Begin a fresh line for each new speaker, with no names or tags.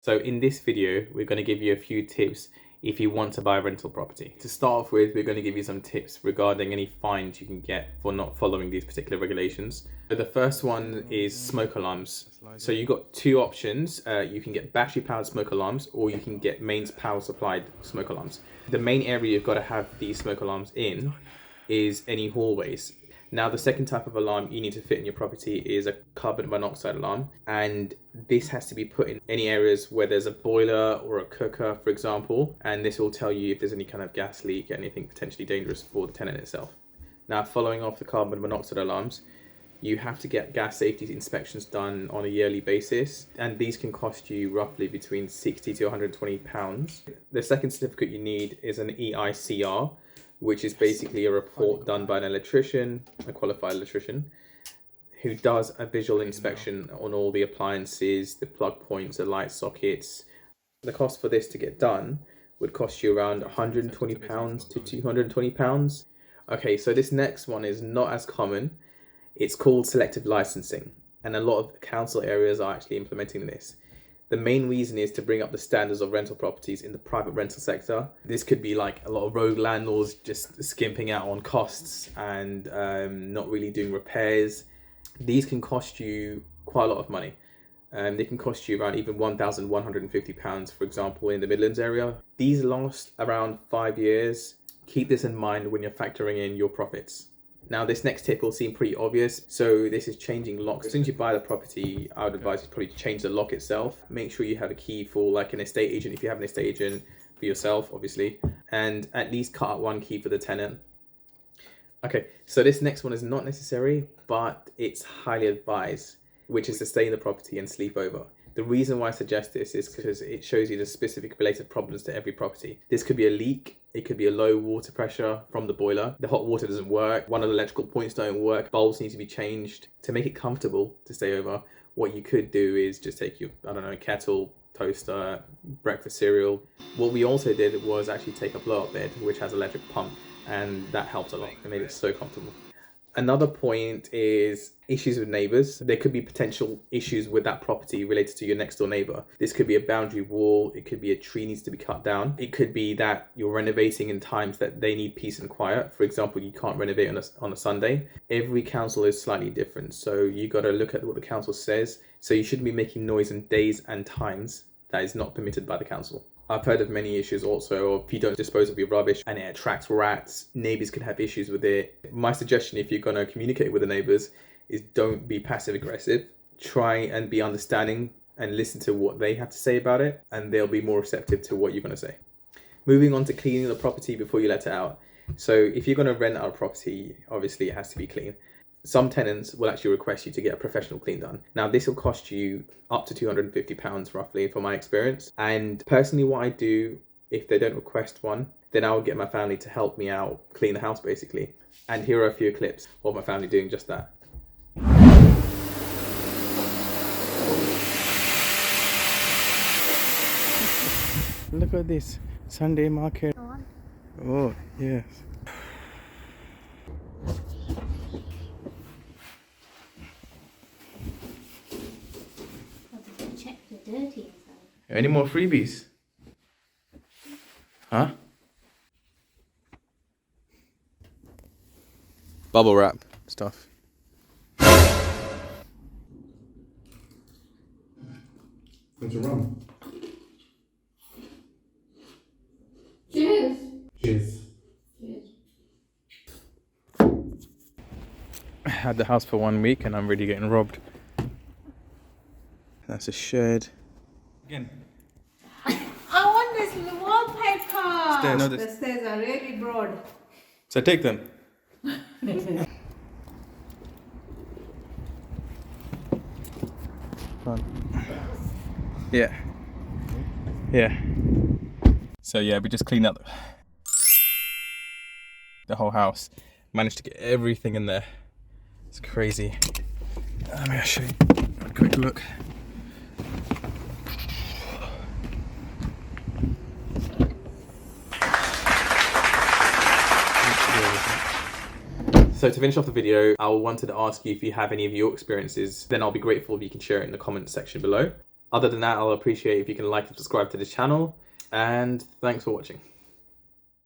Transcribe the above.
So in this video, we're going to give you a few tips if you want to buy a rental property. To start off with, we're going to give you some tips regarding any fines you can get for not following these particular regulations. So the first one is smoke alarms. So you've got two options. You can get battery powered smoke alarms, or you can get mains power supplied smoke alarms. The main area you've got to have these smoke alarms in is any hallways. Now, the second type of alarm you need to fit in your property is a carbon monoxide alarm. And this has to be put in any areas where there's a boiler or a cooker, for example. And this will tell you if there's any kind of gas leak, anything potentially dangerous for the tenant itself. Now, following off the carbon monoxide alarms, you have to get gas safety inspections done on a yearly basis. And these can cost you roughly between 60 to 120 pounds. The second certificate you need is an EICR, which is basically a report done by an electrician, a qualified electrician, who does a visual inspection on all the appliances, the plug points, the light sockets. The cost for this to get done would cost you around £120 to £220. Okay, so this next one is not as common. It's called selective licensing, and a lot of council areas are actually implementing this. The main reason is to bring up the standards of rental properties in the private rental sector. This could be like a lot of rogue landlords just skimping out on costs and not really doing repairs. These can cost you quite a lot of money. They can cost you around even £1,150, for example, in the Midlands area. These last around 5 years. Keep this in mind when you're factoring in your profits. Now, this next tip will seem pretty obvious. So this is changing locks. As soon as you buy the property, I would advise you probably to change the lock itself. Make sure you have a key for like an estate agent, if you have an estate agent, for yourself, obviously. And at least cut out one key for the tenant. Okay, so this next one is not necessary, but it's highly advised, which is to stay in the property and sleep over. The reason why I suggest this is because it shows you the specific related problems to every property. This could be a leak. It could be a low water pressure from the boiler. The hot water doesn't work. One of the electrical points don't work. Bulbs need to be changed. To make it comfortable to stay over, what you could do is just take your, kettle, toaster, breakfast cereal. What we also did was actually take a blow-up bed, which has an electric pump, and that helped a lot. It made it so comfortable. Another point is issues with neighbours. There could be potential issues with that property related to your next door neighbour. This could be a boundary wall. It could be a tree needs to be cut down. It could be that you're renovating in times that they need peace and quiet. For example, you can't renovate on a Sunday. Every council is slightly different. So you got to look at what the council says. So you shouldn't be making noise in days and times that is not permitted by the council. I've heard of many issues also of if you don't dispose of your rubbish and it attracts rats, neighbours can have issues with it. My suggestion, if you're going to communicate with the neighbours, is don't be passive aggressive. Try and be understanding and listen to what they have to say about it, and they'll be more receptive to what you're going to say. Moving on to cleaning the property before you let it out. So if you're going to rent out a property, obviously it has to be clean. Some tenants will actually request you to get a professional clean done. Now, this will cost you up to £250 roughly, from my experience. And personally, what I do, if they don't request one, then I will get my family to help me out, clean the house basically. And here are a few clips of my family doing just that.
Look at this Sunday market. Oh, yes.
Check the dirty inside.
Any more freebies? Huh? Bubble wrap stuff.
What's your rum?
Cheers.
Cheers.
Cheers.
I had the house for 1 week and I'm really getting robbed. That's a shed. Again.
I want this wallpaper.
Stairs. No,
The
this-
stairs are really broad.
So take them. Yeah. Yeah. So yeah, we just cleaned up the whole house. Managed to get everything in there. It's crazy. Let me show you a quick look.
So to finish off the video, I wanted to ask you if you have any of your experiences, then I'll be grateful if you can share it in the comment section below. Other than that, I'll appreciate if you can like and subscribe to this channel, and thanks for watching.